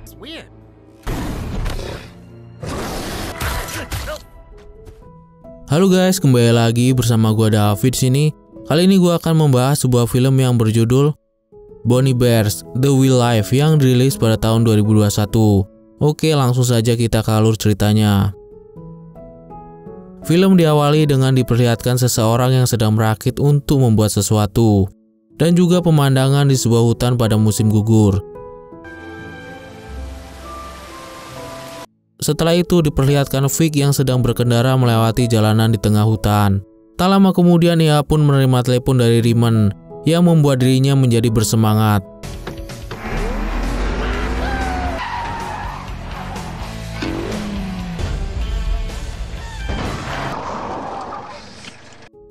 It's weird. Halo guys, kembali lagi bersama gua David sini. Kali ini gua akan membahas sebuah film yang berjudul Bonnie Bears: The Wild Life yang dirilis pada tahun 2021. Oke, langsung saja kita ke alur ceritanya. Film diawali dengan diperlihatkan seseorang yang sedang merakit untuk membuat sesuatu, dan juga pemandangan di sebuah hutan pada musim gugur. Setelah itu diperlihatkan Vic yang sedang berkendara melewati jalanan di tengah hutan. Tak lama kemudian ia pun menerima telepon dari Raymond yang membuat dirinya menjadi bersemangat.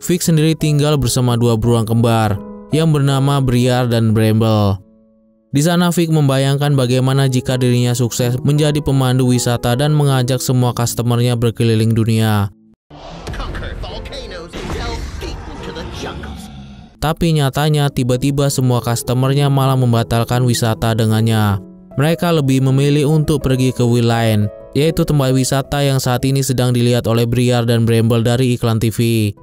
Vic sendiri tinggal bersama dua beruang kembar yang bernama Briar dan Bramble. Di sana Vic membayangkan bagaimana jika dirinya sukses menjadi pemandu wisata dan mengajak semua customernya berkeliling dunia. Tapi nyatanya tiba-tiba semua customernya malah membatalkan wisata dengannya. Mereka lebih memilih untuk pergi ke Wild Line, yaitu tempat wisata yang saat ini sedang dilihat oleh Briar dan Bramble dari iklan TV.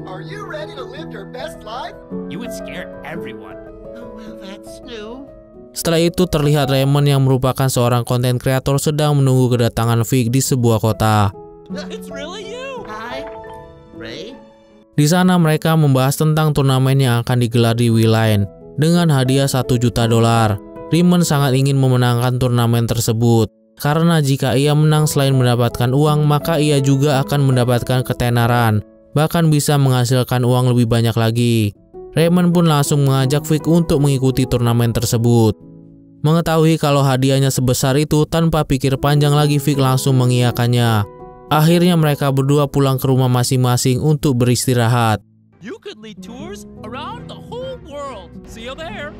Are you ready to live your best life? You would scare everyone. Oh, well, that's new. Setelah itu terlihat Raymond yang merupakan seorang konten kreator sedang menunggu kedatangan Vic di sebuah kota. It's really you. Hi, Ray. Di sana mereka membahas tentang turnamen yang akan digelar di Wild Line dengan hadiah $1 juta. Raymond sangat ingin memenangkan turnamen tersebut karena jika ia menang selain mendapatkan uang maka ia juga akan mendapatkan ketenaran, bahkan bisa menghasilkan uang lebih banyak lagi. Raymond pun langsung mengajak Vic untuk mengikuti turnamen tersebut. Mengetahui kalau hadiahnya sebesar itu, tanpa pikir panjang lagi Vic langsung mengiyakannya. Akhirnya mereka berdua pulang ke rumah masing-masing untuk beristirahat. You could lead tours around the whole world. See you there.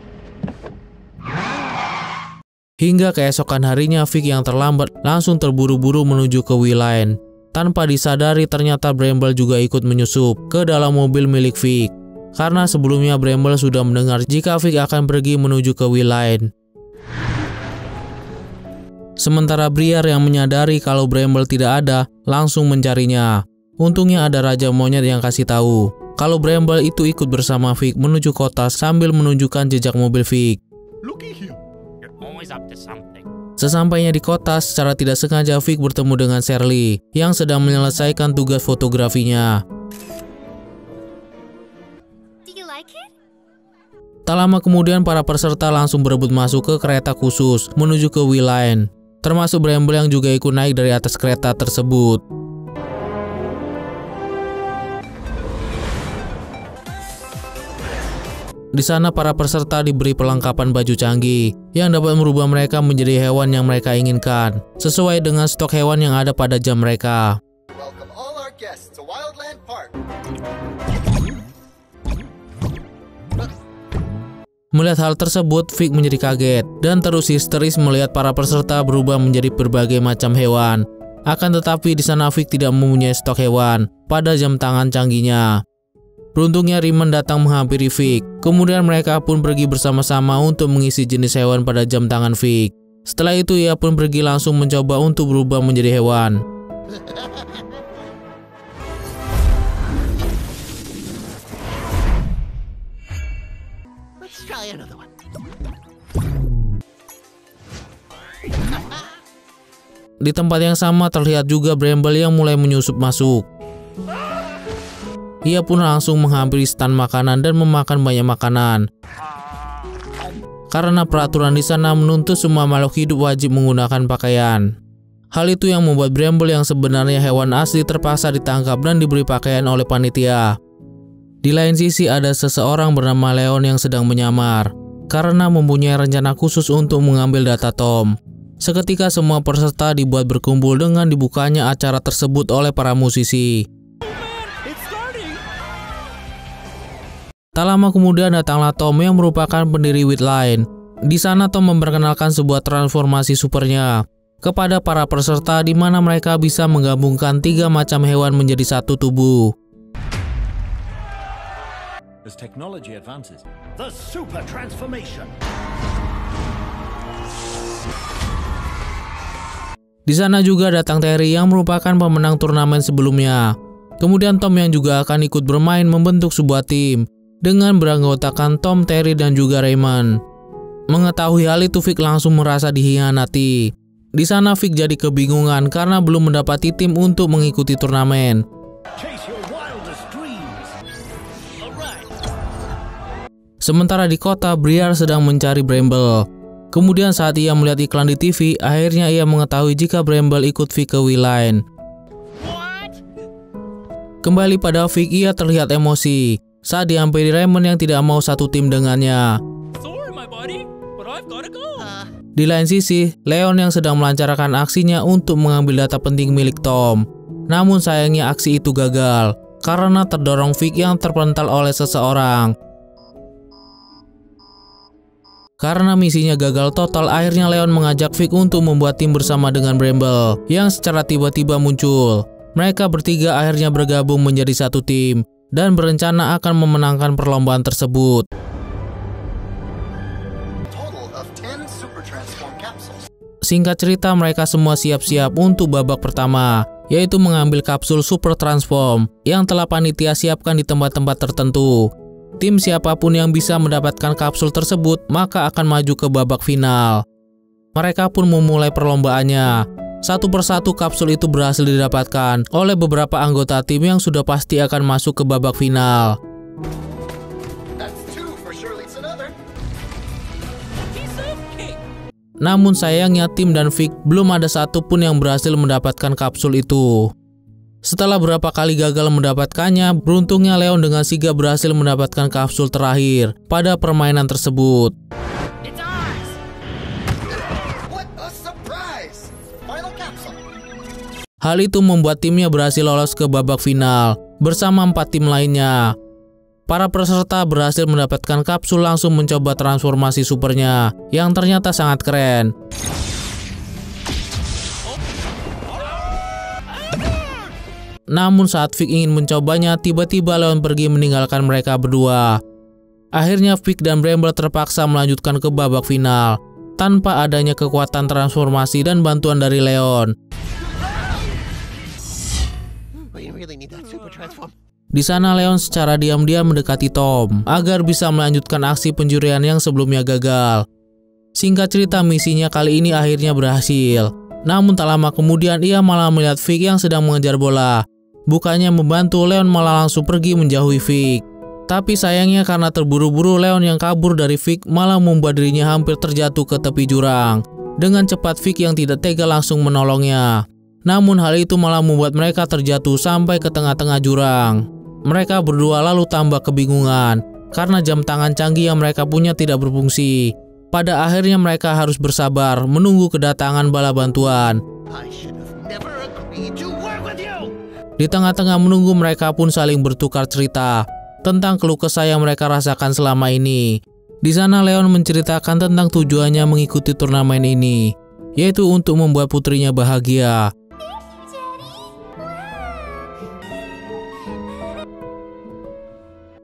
Hingga keesokan harinya Vic yang terlambat langsung terburu-buru menuju ke Wild Line. Tanpa disadari ternyata Bramble juga ikut menyusup ke dalam mobil milik Vic. Karena sebelumnya Bramble sudah mendengar jika Vic akan pergi menuju ke Wild Line. Sementara Briar yang menyadari kalau Bramble tidak ada, langsung mencarinya. Untungnya ada Raja Monyet yang kasih tahu kalau Bramble itu ikut bersama Vic menuju kota sambil menunjukkan jejak mobil Vic. Looky here. You're always up to something. Sesampainya di kota, secara tidak sengaja Vic bertemu dengan Shirley yang sedang menyelesaikan tugas fotografinya. Tak lama kemudian para peserta langsung berebut masuk ke kereta khusus menuju ke Wild Line, termasuk Bramble yang juga ikut naik dari atas kereta tersebut. Di sana para peserta diberi perlengkapan baju canggih yang dapat merubah mereka menjadi hewan yang mereka inginkan, sesuai dengan stok hewan yang ada pada jam mereka. Welcome all our guests to Wildland Park. Melihat hal tersebut, Vic menjadi kaget dan terus histeris melihat para peserta berubah menjadi berbagai macam hewan. Akan tetapi di sana Vic tidak mempunyai stok hewan pada jam tangan canggihnya. Beruntungnya Raymond datang menghampiri Vic. Kemudian mereka pun pergi bersama-sama untuk mengisi jenis hewan pada jam tangan Vic. Setelah itu ia pun pergi langsung mencoba untuk berubah menjadi hewan. Let's try another one. Di tempat yang sama terlihat juga Bramble yang mulai menyusup masuk. Ia pun langsung menghampiri stand makanan dan memakan banyak makanan. Karena peraturan di sana menuntut semua makhluk hidup wajib menggunakan pakaian. Hal itu yang membuat Bramble yang sebenarnya hewan asli terpaksa ditangkap dan diberi pakaian oleh panitia. Di lain sisi ada seseorang bernama Leon yang sedang menyamar karena mempunyai rencana khusus untuk mengambil data Tom. Seketika semua peserta dibuat berkumpul dengan dibukanya acara tersebut oleh para musisi. Tak lama kemudian datanglah Tom yang merupakan pendiri Wild Line. Di sana Tom memperkenalkan sebuah transformasi supernya kepada para peserta di mana mereka bisa menggabungkan 3 macam hewan menjadi satu tubuh. As technology advances, the super transformation. Di sana juga datang Terry yang merupakan pemenang turnamen sebelumnya. Kemudian Tom yang juga akan ikut bermain membentuk sebuah tim dengan beranggotakan Tom, Terry, dan juga Raymond. Mengetahui hal itu, Vic langsung merasa dikhianati. Di sana Vic jadi kebingungan karena belum mendapati tim untuk mengikuti turnamen. Sementara di kota, Briar sedang mencari Bramble. Kemudian saat ia melihat iklan di TV, akhirnya ia mengetahui jika Bramble ikut Vic ke Wildland. Kembali pada Vic, ia terlihat emosi saat dihampiri Raymond yang tidak mau satu tim dengannya. Sorry, my buddy, but I've gotta go. Di lain sisi, Leon yang sedang melancarkan aksinya untuk mengambil data penting milik Tom. Namun sayangnya aksi itu gagal karena terdorong Vic yang terpental oleh seseorang. Karena misinya gagal total, akhirnya Leon mengajak Vic untuk membuat tim bersama dengan Bramble yang secara tiba-tiba muncul. Mereka bertiga akhirnya bergabung menjadi satu tim dan berencana akan memenangkan perlombaan tersebut. Total of 10 Super Transform capsules. Singkat cerita, mereka semua siap-siap untuk babak pertama, yaitu mengambil kapsul Super Transform yang telah panitia siapkan di tempat-tempat tertentu. Tim siapapun yang bisa mendapatkan kapsul tersebut maka akan maju ke babak final. Mereka pun memulai perlombaannya. Satu persatu kapsul itu berhasil didapatkan oleh beberapa anggota tim yang sudah pasti akan masuk ke babak final. That's 2 for Shirley's another. Piece of cake. Namun sayangnya Tim dan Vic belum ada satupun yang berhasil mendapatkan kapsul itu. Setelah berapa kali gagal mendapatkannya, beruntungnya Leon dengan sigap berhasil mendapatkan kapsul terakhir pada permainan tersebut. It's ours. What a surprise! Final capsule. Hal itu membuat timnya berhasil lolos ke babak final bersama 4 tim lainnya. Para peserta berhasil mendapatkan kapsul langsung mencoba transformasi supernya yang ternyata sangat keren. Namun saat Vic ingin mencobanya, tiba-tiba Leon pergi meninggalkan mereka berdua. Akhirnya Vic dan Bramble terpaksa melanjutkan ke babak final tanpa adanya kekuatan transformasi dan bantuan dari Leon. We really need that Super Transform. Di sana Leon secara diam-diam mendekati Tom agar bisa melanjutkan aksi pencurian yang sebelumnya gagal. Singkat cerita, misinya kali ini akhirnya berhasil. Namun tak lama kemudian ia malah melihat Vic yang sedang mengejar bola. Bukannya membantu, Leon malah langsung pergi menjauhi Vic. Tapi sayangnya karena terburu-buru, Leon yang kabur dari Vic malah membuat dirinya hampir terjatuh ke tepi jurang. Dengan cepat Vic yang tidak tega langsung menolongnya. Namun hal itu malah membuat mereka terjatuh sampai ke tengah-tengah jurang. Mereka berdua lalu tambah kebingungan karena jam tangan canggih yang mereka punya tidak berfungsi. Pada akhirnya mereka harus bersabar menunggu kedatangan bala bantuan. I should have never agreed to work with you. Di tengah-tengah menunggu, mereka pun saling bertukar cerita tentang keluh kesah yang mereka rasakan selama ini. Di sana Leon menceritakan tentang tujuannya mengikuti turnamen ini, yaitu untuk membuat putrinya bahagia.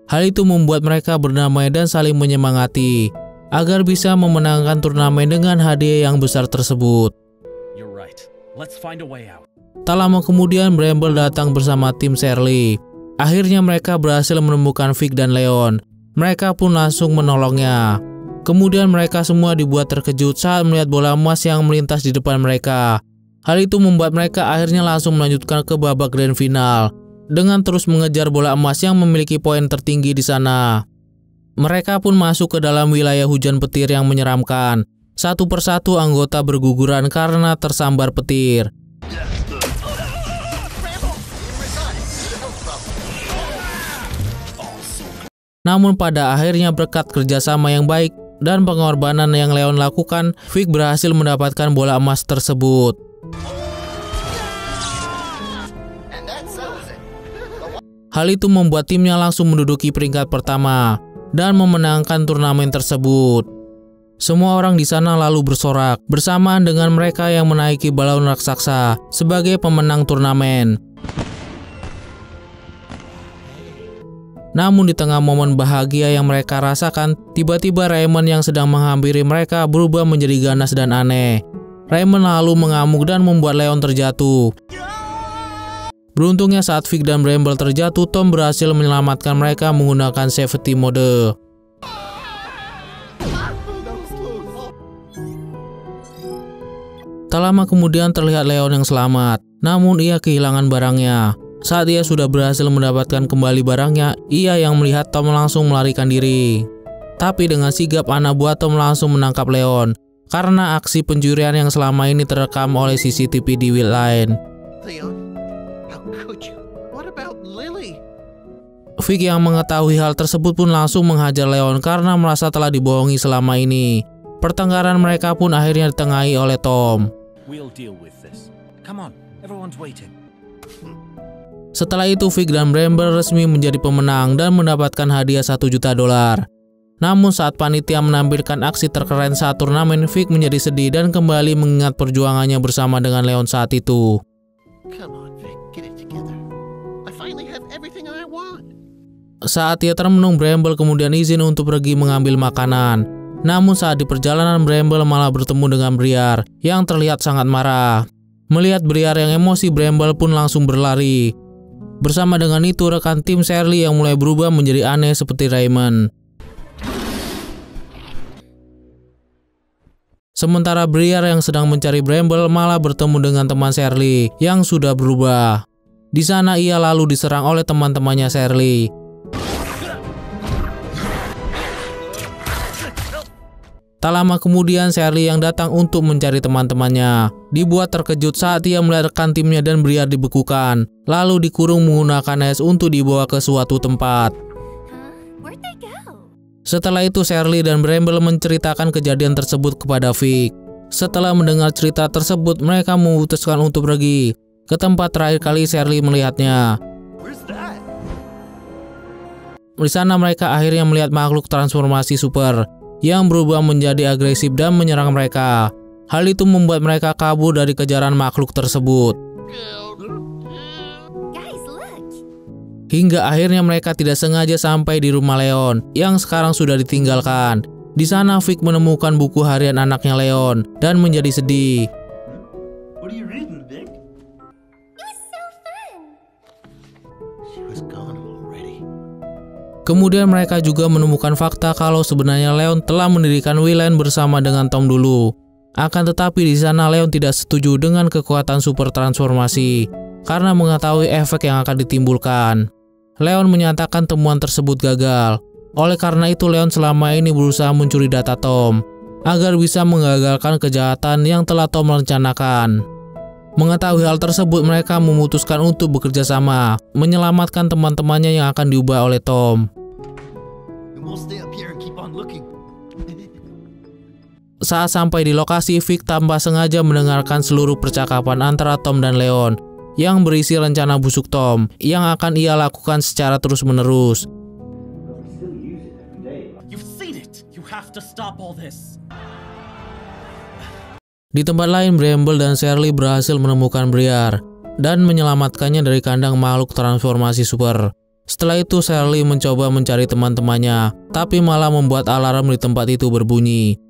Hal itu membuat mereka berdamai dan saling menyemangati agar bisa memenangkan turnamen dengan hadiah yang besar tersebut. You're right. Let's find a way out. Tak lama kemudian Bramble datang bersama tim Shirley. Akhirnya mereka berhasil menemukan Vic dan Leon. Mereka pun langsung menolongnya. Kemudian mereka semua dibuat terkejut saat melihat bola emas yang melintas di depan mereka. Hal itu membuat mereka akhirnya langsung melanjutkan ke babak grand final dengan terus mengejar bola emas yang memiliki poin tertinggi di sana. Mereka pun masuk ke dalam wilayah hujan petir yang menyeramkan. Satu persatu anggota berguguran karena tersambar petir. Namun pada akhirnya berkat kerjasama yang baik dan pengorbanan yang Leon lakukan, Vic berhasil mendapatkan bola emas tersebut. And that settles it. Hal itu membuat timnya langsung menduduki peringkat pertama dan memenangkan turnamen tersebut. Semua orang di sana lalu bersorak bersamaan dengan mereka yang menaiki balon raksasa sebagai pemenang turnamen. Namun di tengah momen bahagia yang mereka rasakan, tiba-tiba Raymond yang sedang menghampiri mereka berubah menjadi ganas dan aneh. Raymond lalu mengamuk dan membuat Leon terjatuh. Beruntungnya saat Vic dan Bramble terjatuh, Tom berhasil menyelamatkan mereka menggunakan safety mode. Tak lama kemudian terlihat Leon yang selamat, namun ia kehilangan barangnya. Saat ia sudah berhasil mendapatkan kembali barangnya, ia yang melihat Tom langsung melarikan diri. Tapi dengan sigap anak buah Tom langsung menangkap Leon, karena aksi pencurian yang selama ini terekam oleh CCTV di Will Line. Leon, how could you? What about Lily? Vic yang mengetahui hal tersebut pun langsung menghajar Leon karena merasa telah dibohongi selama ini. Pertengkaran mereka pun akhirnya ditengahi oleh Tom. We'll deal with this. Come on, everyone's waiting. Setelah itu Vic dan Bramble resmi menjadi pemenang dan mendapatkan hadiah $1 juta. Namun saat panitia menampilkan aksi terkeren saat turnamen, Vic menjadi sedih dan kembali mengingat perjuangannya bersama dengan Leon saat itu. Come on, Vic, get it together. I finally have everything I want. Saat ia termenung, Bramble kemudian izin untuk pergi mengambil makanan. Namun saat di perjalanan, Bramble malah bertemu dengan Briar yang terlihat sangat marah. Melihat Briar yang emosi, Bramble pun langsung berlari. Bersama dengan itu, rekan tim Shirley yang mulai berubah menjadi aneh seperti Raymond. Sementara Briar yang sedang mencari Bramble malah bertemu dengan teman Shirley yang sudah berubah. Di sana ia lalu diserang oleh teman-temannya Shirley. Tak lama kemudian Shirley yang datang untuk mencari teman-temannya dibuat terkejut saat ia melihat rekan timnya dan Briar dibekukan, lalu dikurung menggunakan es untuk dibawa ke suatu tempat. Setelah itu Shirley dan Bramble menceritakan kejadian tersebut kepada Vic. Setelah mendengar cerita tersebut, mereka memutuskan untuk pergi ke tempat terakhir kali Shirley melihatnya. Where's that? Di sana mereka akhirnya melihat makhluk transformasi super yang berubah menjadi agresif dan menyerang mereka. Hal itu membuat mereka kabur dari kejaran makhluk tersebut. Guys, look. Hingga akhirnya mereka tidak sengaja sampai di rumah Leon yang sekarang sudah ditinggalkan. Di sana Vic menemukan buku harian anaknya Leon dan menjadi sedih. What are you reading, Vic? It was so fun. She was gone already. Kemudian mereka juga menemukan fakta kalau sebenarnya Leon telah mendirikan Will Line bersama dengan Tom dulu. Akan tetapi di sana Leon tidak setuju dengan kekuatan super transformasi karena mengetahui efek yang akan ditimbulkan. Leon menyatakan temuan tersebut gagal. Oleh karena itu Leon selama ini berusaha mencuri data Tom agar bisa menggagalkan kejahatan yang telah Tom rencanakan. Mengetahui hal tersebut, mereka memutuskan untuk bekerja sama menyelamatkan teman-temannya yang akan diubah oleh Tom. And we'll stay up here and keep on looking. Saat sampai di lokasi, Vic tanpa sengaja mendengarkan seluruh percakapan antara Tom dan Leon yang berisi rencana busuk Tom yang akan ia lakukan secara terus-menerus. You've seen it! You have to stop all this! Di tempat lain, Bramble dan Shirley berhasil menemukan Briar dan menyelamatkannya dari kandang makhluk transformasi super. Setelah itu Shirley mencoba mencari teman-temannya, tapi malah membuat alarm di tempat itu berbunyi.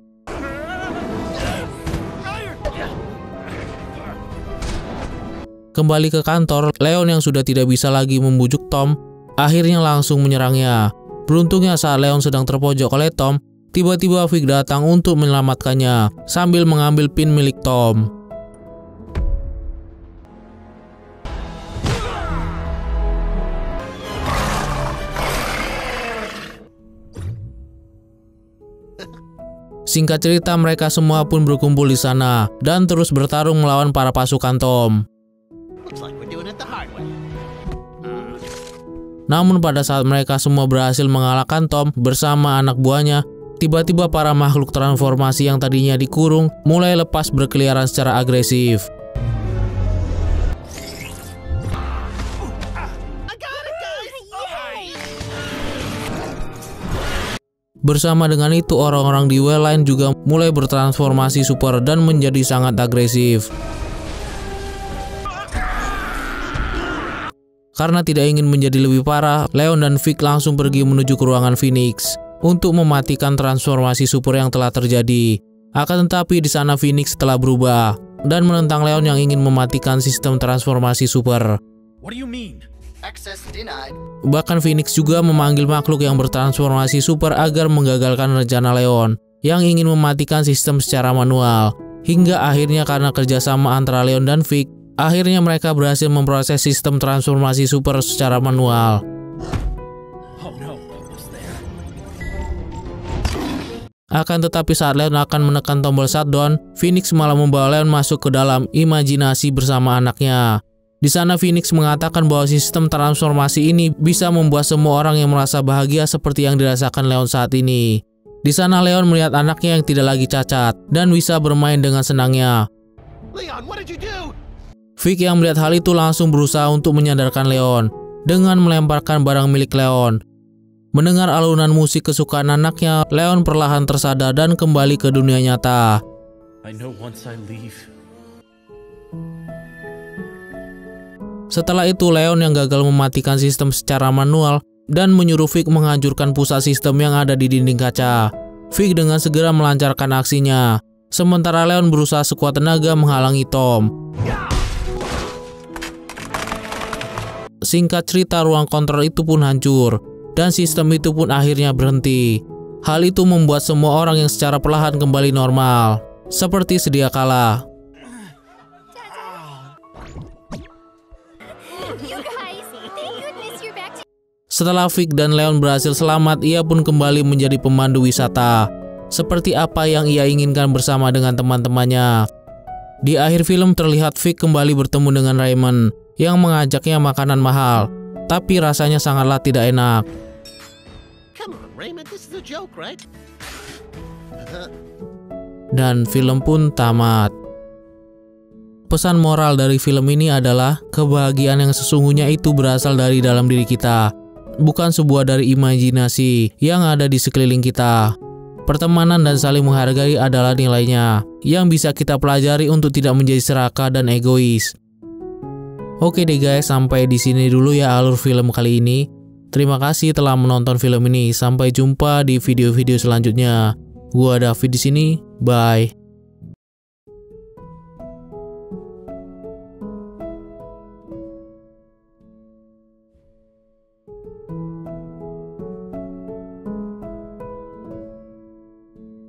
Kembali ke kantor, Leon yang sudah tidak bisa lagi membujuk Tom, akhirnya langsung menyerangnya. Beruntungnya saat Leon sedang terpojok oleh Tom, tiba-tiba Vic datang untuk menyelamatkannya sambil mengambil pin milik Tom. Singkat cerita, mereka semua pun berkumpul di sana dan terus bertarung melawan para pasukan Tom. Looks like we're doing it the hard way. Namun pada saat mereka semua berhasil mengalahkan Tom bersama anak buahnya, tiba-tiba para makhluk transformasi yang tadinya dikurung mulai lepas berkeliaran secara agresif. Bersama dengan itu, orang-orang di Will Line juga mulai bertransformasi super dan menjadi sangat agresif. Karena tidak ingin menjadi lebih parah, Leon dan Vic langsung pergi menuju ke ruangan Phoenix untuk mematikan transformasi super yang telah terjadi. Akan tetapi di sana Phoenix telah berubah dan menentang Leon yang ingin mematikan sistem transformasi super. What do you mean? Access denied. Bahkan Phoenix juga memanggil makhluk yang bertransformasi super agar menggagalkan rencana Leon yang ingin mematikan sistem secara manual. Hingga akhirnya karena kerjasama antara Leon dan Vic, akhirnya mereka berhasil memproses sistem transformasi super secara manual. Oh no, almost there. Akan tetapi saat Leon akan menekan tombol shutdown, Phoenix malah membawa Leon masuk ke dalam imajinasi bersama anaknya. Di sana Phoenix mengatakan bahwa sistem transformasi ini bisa membuat semua orang yang merasa bahagia seperti yang dirasakan Leon saat ini. Di sana Leon melihat anaknya yang tidak lagi cacat dan bisa bermain dengan senangnya. Leon, what did you do? Vic yang melihat hal itu langsung berusaha untuk menyadarkan Leon dengan melemparkan barang milik Leon. Mendengar alunan musik kesukaan anaknya, Leon perlahan tersadar dan kembali ke dunia nyata. I know once I leave, Setelah itu Leon yang gagal mematikan sistem secara manual dan menyuruh Vic menghancurkan pusat sistem yang ada di dinding kaca. Vic dengan segera melancarkan aksinya, sementara Leon berusaha sekuat tenaga menghalangi Tom. Singkat cerita, ruang kontrol itu pun hancur dan sistem itu pun akhirnya berhenti. Hal itu membuat semua orang yang secara perlahan kembali normal, seperti sedia kala. You guys, thank goodness you're back to Setelah Vic dan Leon berhasil selamat, ia pun kembali menjadi pemandu wisata, seperti apa yang ia inginkan bersama dengan teman-temannya. Di akhir film terlihat Vic kembali bertemu dengan Raymond yang mengajaknya makanan mahal, tapi rasanya sangatlah tidak enak. Come on, Raymond, this is a joke, right? Dan film pun tamat. Pesan moral dari film ini adalah kebahagiaan yang sesungguhnya itu berasal dari dalam diri kita, bukan sebuah dari imajinasi yang ada di sekeliling kita. Pertemanan dan saling menghargai adalah nilainya yang bisa kita pelajari untuk tidak menjadi serakah dan egois. Oke deh guys, sampai di sini dulu ya alur film kali ini. Terima kasih telah menonton film ini. Sampai jumpa di video-video selanjutnya. Gua David di sini. Bye.